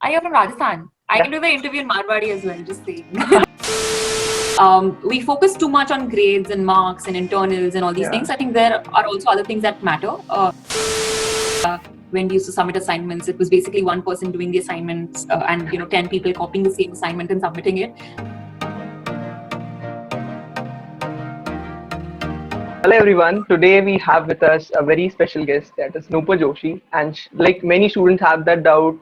You're from Rajasthan. I can do the interview in Marwadi as well, just saying. We focus too much on grades and marks and internals and all these things. I think there are also other things that matter. When we used to submit assignments, it was basically one person doing the assignments and 10 people copying the same assignment and submitting it. Hello everyone, today we have with us a very special guest, that is Nupur Joshi, and like many students have that doubt,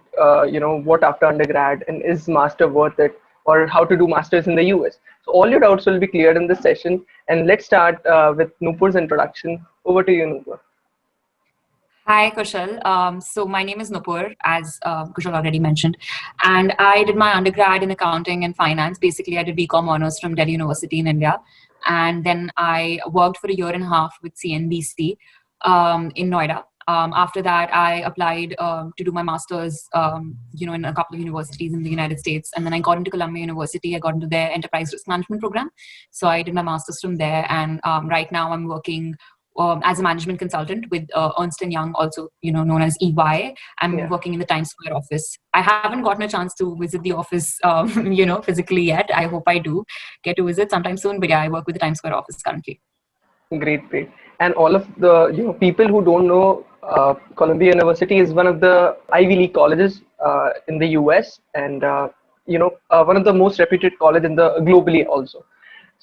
what after undergrad and is master worth it, or how to do masters in the US. So all your doubts will be cleared in this session, and let's start with Nupur's introduction. Over to you, Nupur. Hi Kushal. So my name is Nupur, as Kushal already mentioned, and I did my undergrad in accounting and finance. Basically, I did BCom honors from Delhi University in India. And then I worked for a year and a half with CNBC in Noida. After that, I applied to do my master's, in a couple of universities in the United States. And then I got into Columbia University. I got into their enterprise risk management program. So I did my master's from there. And right now I'm working as a management consultant with Ernst & Young, also known as EY. I'm working in the Times Square office. I haven't gotten a chance to visit the office, physically yet. I hope I do get to visit sometime soon. But yeah, I work with the Times Square office currently. Great. And all of the people who don't know, Columbia University is one of the Ivy League colleges in the US, and one of the most reputed college in the globally also.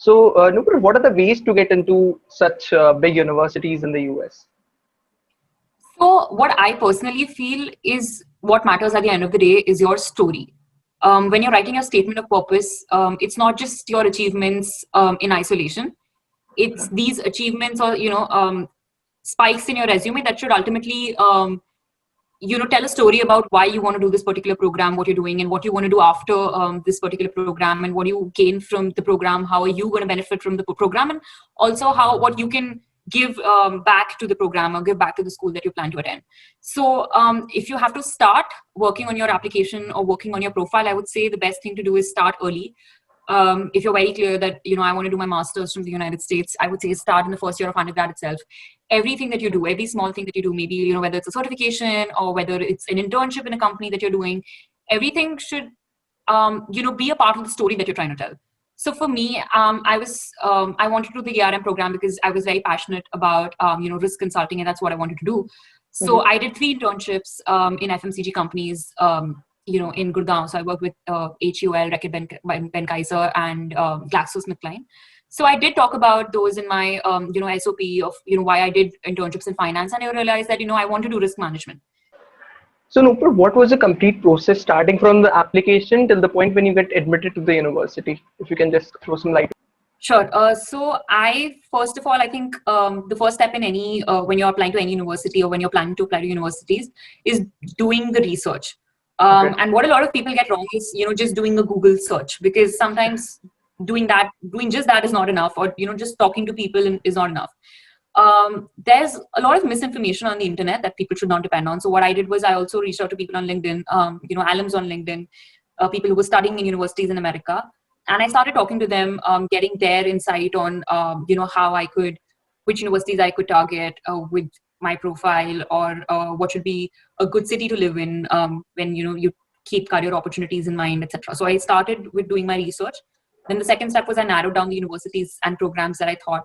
So, Nupur, what are the ways to get into such big universities in the US? So, what I personally feel is what matters at the end of the day is your story. When you're writing your statement of purpose, it's not just your achievements in isolation. It's these achievements or, spikes in your resume that should ultimately, tell a story about why you want to do this particular program, what you're doing, and what you want to do after this particular program, and what you gain from the program, how are you going to benefit from the program, and also what you can give back to the program or give back to the school that you plan to attend. So if you have to start working on your application or working on your profile, I would say the best thing to do is start early. If you're very clear that, I want to do my master's from the United States, I would say start in the first year of undergrad itself. Everything that you do, every small thing that you do, maybe, whether it's a certification or whether it's an internship in a company that you're doing, everything should, be a part of the story that you're trying to tell. So for me, I wanted to do the ERM program because I was very passionate about, risk consulting, and that's what I wanted to do. So I did 3 internships in FMCG companies, in Gurgaon. So I worked with HUL, 𝐉𝐨𝐛 and GlaxoSmithKline. So I did talk about those in my, SOP of, why I did internships in finance. And I realized that, I want to do risk management. So Nupur, what was the complete process starting from the application till the point when you get admitted to the university? If you can just throw some light. Sure. So first of all, I think the first step in any, when you're applying to any university or when you're planning to apply to universities is doing the research. And what a lot of people get wrong is, just doing a Google search, because sometimes doing just that is not enough, or, just talking to people is not enough. There's a lot of misinformation on the internet that people should not depend on. So what I did was I also reached out to people on LinkedIn, alums on LinkedIn, people who were studying in universities in America. And I started talking to them, getting their insight on, which universities I could target with my profile, or what should be a good city to live in when you keep career opportunities in mind, etc. So I started with doing my research. Then the second step was I narrowed down the universities and programs that I thought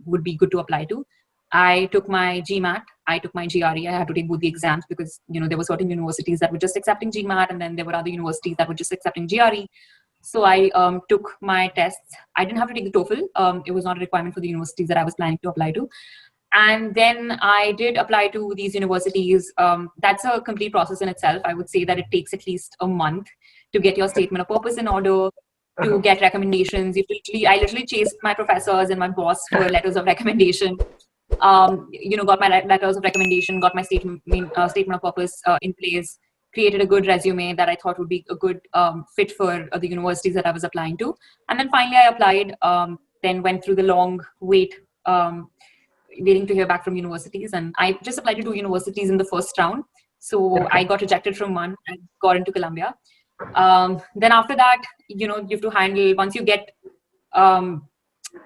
would be good to apply to. I took my GMAT, I took my GRE. I had to take both the exams because there were certain universities that were just accepting GMAT, and then there were other universities that were just accepting GRE. So I took my tests. I didn't have to take the TOEFL. It was not a requirement for the universities that I was planning to apply to. And then I did apply to these universities. That's a complete process in itself. I would say that it takes at least a month to get your statement of purpose in order, to get recommendations. I literally chased my professors and my boss for letters of recommendation. Got my letters of recommendation, got my statement of purpose in place, created a good resume that I thought would be a good fit for the universities that I was applying to. And then finally I applied, then went through the long wait, waiting to hear back from universities. And I just applied to 2 universities in the first round. So I got rejected from one and got into Columbia. Then after that, you have to handle, once you get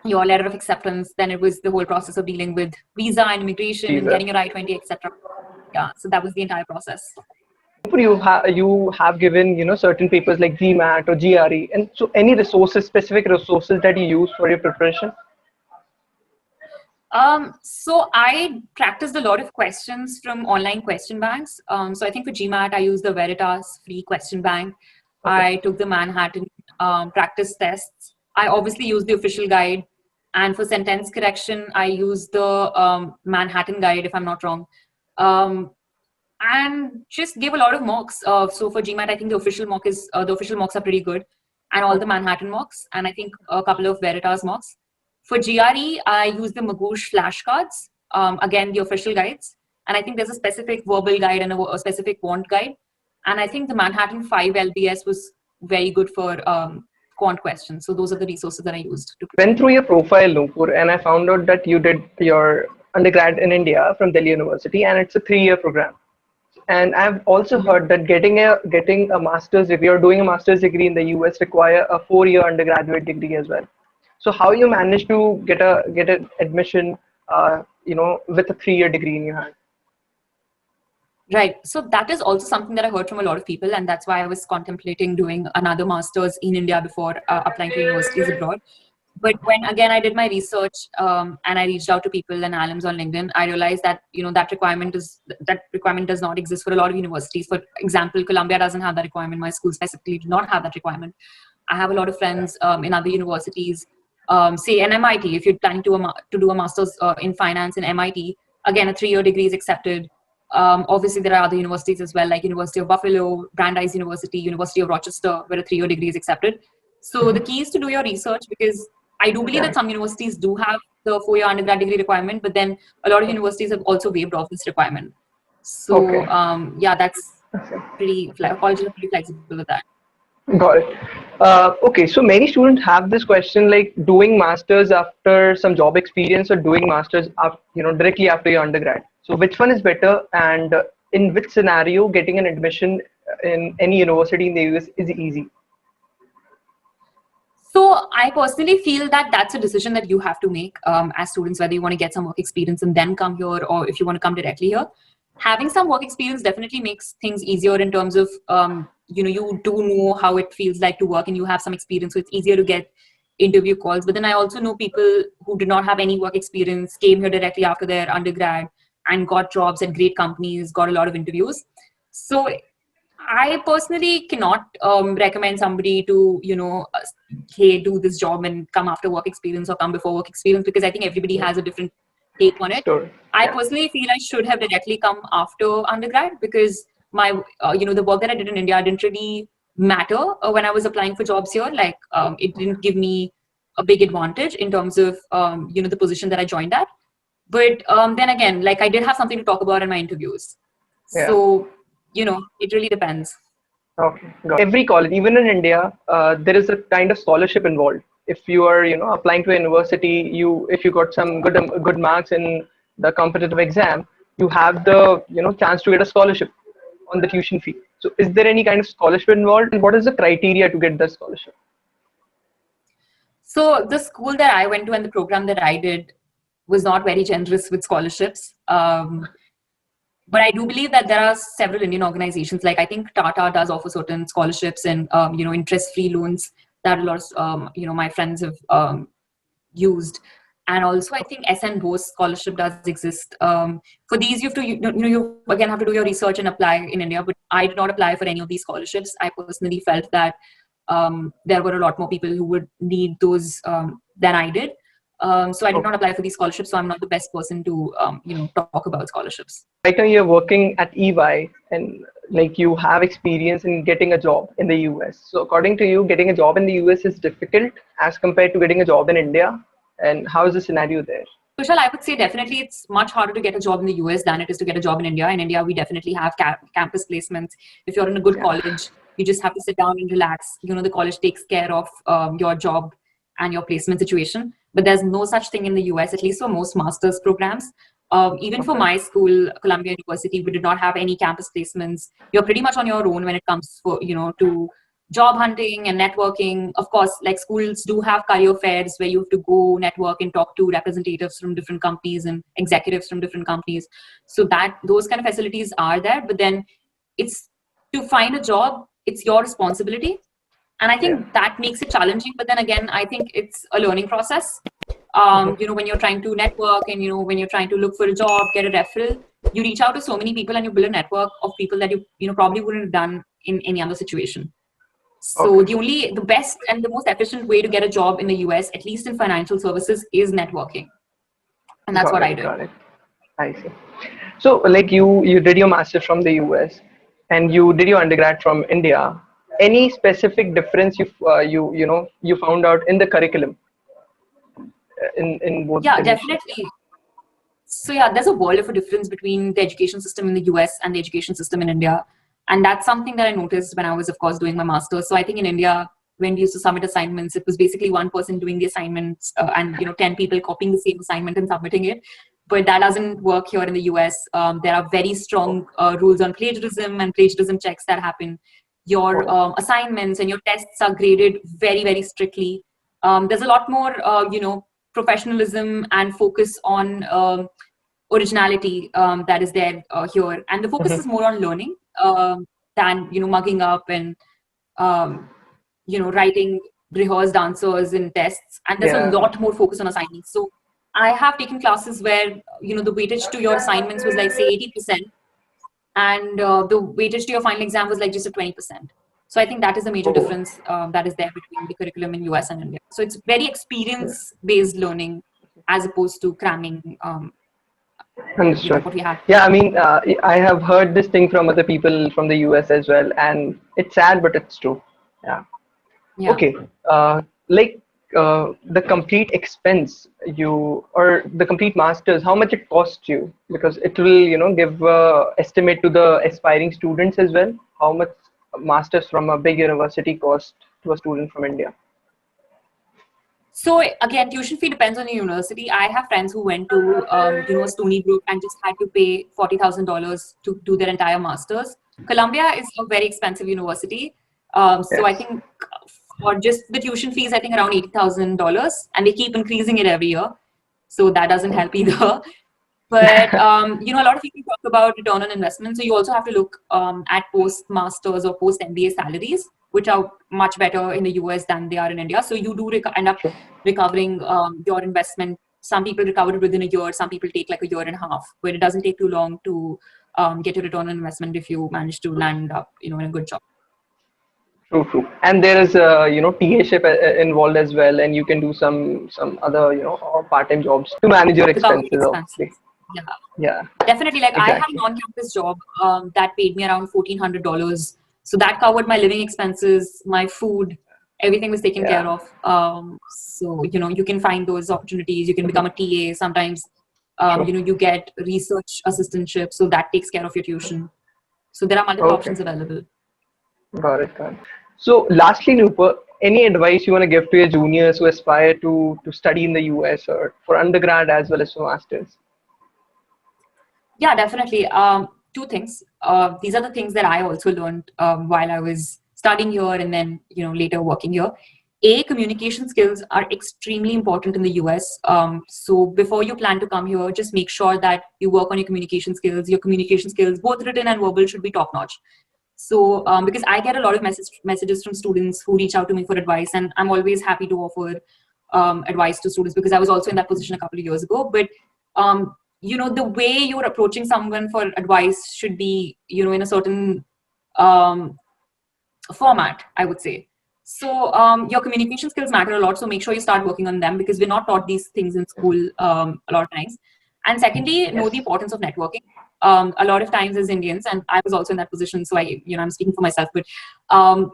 your letter of acceptance, then it was the whole process of dealing with visa and immigration and getting your I-20, etc. Yeah, so that was the entire process. You have given certain papers like GMAT or GRE, and so any resources, specific resources that you use for your preparation? So I practiced a lot of questions from online question banks. So I think for GMAT, I used the Veritas free question bank. Okay. I took the Manhattan practice tests. I obviously used the official guide. And for sentence correction, I used the Manhattan guide, if I'm not wrong. And just gave a lot of mocks. So for GMAT, I think the official mocks are pretty good, and all the Manhattan mocks, and I think a couple of Veritas mocks. For GRE, I use the Magoosh flashcards. Again, the official guides, and I think there's a specific verbal guide and a specific quant guide. And I think the Manhattan 5 LBS was very good for quant questions. So those are the resources that I used to prepare. Went through your profile, Nupur, and I found out that you did your undergrad in India from Delhi University, and it's a 3-year program. And I've also heard that getting a master's degree or doing a master's degree in the US require a 4-year undergraduate degree as well. So how you managed to get an admission, with a 3-year degree in your hand? Right. So that is also something that I heard from a lot of people, and that's why I was contemplating doing another master's in India before applying to universities abroad. But when again I did my research and I reached out to people and alums on LinkedIn, I realized that that requirement does not exist for a lot of universities. For example, Columbia doesn't have that requirement. My school specifically did not have that requirement. I have a lot of friends in other universities, say in MIT. If you're planning to do a master's in finance in MIT, again a 3-year degree is accepted. Obviously, there are other universities as well, like University of Buffalo, Brandeis University, University of Rochester, where a 3-year degree is accepted. So the key is to do your research, because I do believe that some universities do have the 4-year undergrad degree requirement, but then a lot of universities have also waived off this requirement. So that's colleges are pretty flexible with that. Got it. Okay, so many students have this question, like doing masters after some job experience or doing masters after, directly after your undergrad. So which one is better, and in which scenario getting an admission in any university in the US is easy? So I personally feel that that's a decision that you have to make as students, whether you want to get some work experience and then come here, or if you want to come directly here. Having some work experience definitely makes things easier in terms of, you do know how it feels like to work, and you have some experience, so it's easier to get interview calls. But then I also know people who did not have any work experience, came here directly after their undergrad and got jobs at great companies, got a lot of interviews. So I personally cannot recommend somebody to, hey, do this job and come after work experience or come before work experience, because I think everybody has a different take on it. Sure. I personally feel I should have directly come after undergrad, because my, the work that I did in India didn't really matter when I was applying for jobs here. Like, it didn't give me a big advantage in terms of, the position that I joined at. But then again, like, I did have something to talk about in my interviews. Yeah. So, it really depends. Okay. Every college, even in India, there is a kind of scholarship involved. If you are, applying to a university, if you got some good marks in the competitive exam, you have the, chance to get a scholarship on the tuition fee. So is there any kind of scholarship involved, and what is the criteria to get the scholarship? So the school that I went to and the program that I did was not very generous with scholarships. But I do believe that there are several Indian organizations, like I think Tata does offer certain scholarships and, interest-free loans that a lot of, my friends have used. And also I think SN Bose scholarship does exist. For these, you have to, you again have to do your research and apply in India, but I did not apply for any of these scholarships. I personally felt that there were a lot more people who would need those than I did. So I did not apply for these scholarships, so I'm not the best person to, talk about scholarships. Right now you're working at EY, and like you have experience in getting a job in the US. So according to you, getting a job in the US is difficult as compared to getting a job in India? And how is the scenario there? Kushal, I would say definitely it's much harder to get a job in the US than it is to get a job in India. In India, we definitely have campus placements. If you're in a good college, you just have to sit down and relax. The college takes care of your job and your placement situation. But there's no such thing in the US, at least for most master's programs. Even for my school, Columbia University, we did not have any campus placements. You're pretty much on your own when it comes for, to job hunting and networking. Of course, like schools do have career fairs where you have to go network and talk to representatives from different companies and executives from different companies. So those kind of facilities are there, but then it's to find a job, it's your responsibility. And I think Yeah. that makes it challenging. But then again, I think it's a learning process. When you're trying to network and, when you're trying to look for a job, get a referral, you reach out to so many people and you build a network of people that you probably wouldn't have done in any other situation. So Okay. the best and the most efficient way to get a job in the US, at least in financial services, is networking. And that's what I did. Got it. I see. So, like you did your master's from the US, and you did your undergrad from India. Any specific difference you found out in the curriculum in both Yeah, the nations? definitely. So yeah, there's a world of a difference between the education system in the US and the education system in India. And that's something that I noticed when I was, of course, doing my master's. So I think in India, when we used to submit assignments, it was basically one person doing the assignments and 10 people copying the same assignment and submitting it. But that doesn't work here in the US. There are very strong rules on plagiarism and plagiarism checks that happen. Your assignments and your tests are graded very, very strictly. There's a lot more, professionalism and focus on originality that is there here, and the focus is more on learning than mugging up and writing rehearsed answers in tests. And there's a Yeah. lot more focus on assignments. So I have taken classes where the weightage to your assignments was like, say, 80%, and the weightage to your final exam was like just a 20%. So I think that is a major Oh, difference that is there between the curriculum in US and India. So it's very yeah. experience-based learning as opposed to cramming, Understood. what we have. Yeah, I mean, I have heard this thing from other people from the US as well, and it's sad, but it's true. Yeah. Yeah. Okay. Like the complete expense or the complete masters, how much it costs you? Because it will, give estimate to the aspiring students as well. How much masters from a big university cost to a student from India? So again, tuition fee depends on the university. I have friends who went to, a Stony Brook and just had to pay $40,000 to do their entire masters. Columbia is a very expensive university. So I Yes. think for just the tuition fees, I think around $80,000, and they keep increasing it every year. So that doesn't help either. But a lot of people talk about return on investment. So you also have to look at post-masters or post-MBA salaries, which are much better in the US than they are in India. So you do end up Sure. recovering your investment. Some people recover it within a year. Some people take like a year and a half, but it doesn't take too long to get your return on investment if you manage to land up, in a good job. True, true. And there is TA-ship involved as well, and you can do some other part-time jobs to manage your To cover the expenses, obviously. expenses. Yeah. Yeah, Definitely. Like I had an exactly. on-campus job that paid me around $1,400. So that covered my living expenses, my food, everything was taken care Yeah. of. So, you can find those opportunities. You can become a TA. Sometimes, Sure. you get research assistantship. So that takes care of your tuition. So there are multiple Okay. options available. Got it. Got it. So, lastly, Nupur, any advice you want to give to your juniors who aspire to study in the US or for undergrad as well as for masters? Yeah, definitely. Two things. These are the things that I also learned while I was studying here and then, later working here. Communication skills are extremely important in the US. So before you plan to come here, just make sure that you work on your communication skills. Your communication skills, both written and verbal, should be top notch. So because I get a lot of messages from students who reach out to me for advice, and I'm always happy to offer advice to students because I was also in that position a couple of years ago. But the way you're approaching someone for advice should be, in a certain format, I would say. So your communication skills matter a lot. So make sure you start working on them because we're not taught these things in school a lot of times. And secondly, know the Yes. importance of networking. A lot of times as Indians, and I was also in that position, so I'm speaking for myself, but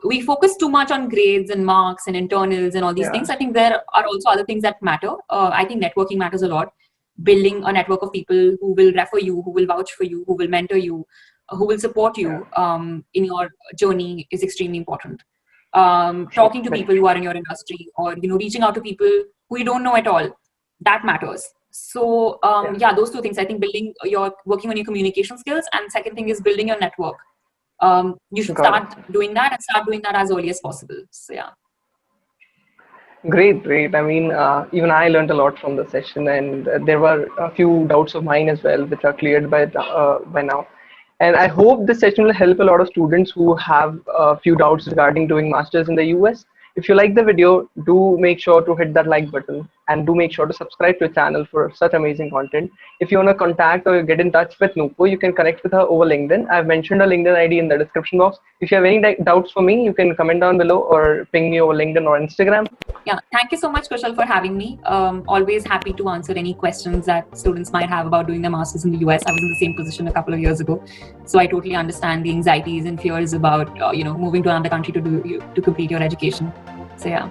we focus too much on grades and marks and internals and all these Yeah. things. I think there are also other things that matter. I think networking matters a lot. Building a network of people who will refer you, who will vouch for you, who will mentor you, who will support Yeah. you in your journey is extremely important. True. Talking to Very people true. who are in your industry, or reaching out to people who you don't know at all, that matters. So Yeah. those two things. I think working on your communication skills, and second thing is building your network. You should Got it. start doing that and start doing that as early as possible. So yeah. Great, great. I mean, even I learned a lot from the session, and there were a few doubts of mine as well, which are cleared by now. And I hope this session will help a lot of students who have a few doubts regarding doing masters in the US. If you like the video, do make sure to hit that like button, and do make sure to subscribe to the channel for such amazing content. If you want to contact or get in touch with Nupur, you can connect with her over LinkedIn. I've mentioned her LinkedIn ID in the description box. If you have any doubts for me, you can comment down below or ping me over LinkedIn or Instagram. Yeah, thank you so much, Kushal, for having me. Always happy to answer any questions that students might have about doing their masters in the US. I was in the same position a couple of years ago, so I totally understand the anxieties and fears about moving to another country to complete your education. So yeah.